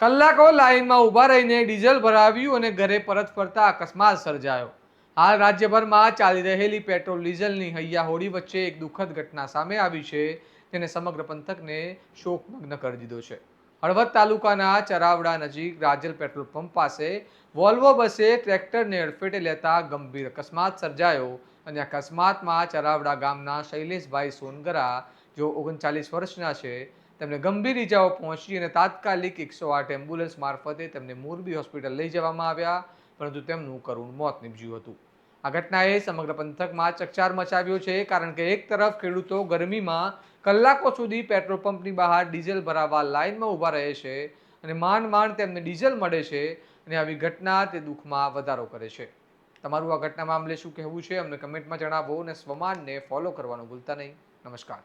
કલાકો લાઇનમાં ઊભા રહીને ડીઝલ ભરાવ્યું અને ઘરે પરત ફરતા અકસ્માત સર્જાયો. હાલ રાજ્યભરમાં ચાલી રહેલી પેટ્રોલ ડીઝલની હૈયાહોળી વચ્ચે એક દુઃખદ ઘટના સામે આવી છે, જેને સમગ્ર પંથકને શોકમગ્ન કરી દીધો છે. હળવદ તાલુકાના ચરાવડા નજીક રાજલ પેટ્રોલ પંપ પાસે વોલ્વો બસે ટ્રેક્ટરને અડફેટે લેતા ગંભીર અકસ્માત સર્જાયો અને અકસ્માતમાં ચરાવડા ગામના શૈલેષભાઈ સોનગરા, જેઓ 39 વર્ષના છે, તેમને ગંભીર ઇજાઓ પહોંચી અને તાત્કાલિક 108 એમ્બ્યુલન્સ મારફતે તેમને મોરબી હોસ્પિટલ લઈ જવામાં આવ્યા, પરંતુ તેમનું કરુણ મોત નીપજ્યું હતું. આ ઘટનાએ સમગ્ર પંથકમાં ચકચાર મચાવ્યો છે, કારણ કે એક તરફ ખેડૂતો ગરમીમાં કલાકો સુધી પેટ્રોલ પંપની બહાર ડીઝલ ભરાવવા લાઇનમાં ઊભા રહે છે અને માંડ માંડ તેમને ડીઝલ મળે છે, અને આવી ઘટના તે દુઃખમાં વધારો કરે છે. તમારું આ ઘટના મામલે શું કહેવું છે, અમને કમેન્ટમાં જણાવો અને સ્વમાનને ફોલો કરવાનું ભૂલતા નહીં. નમસ્કાર.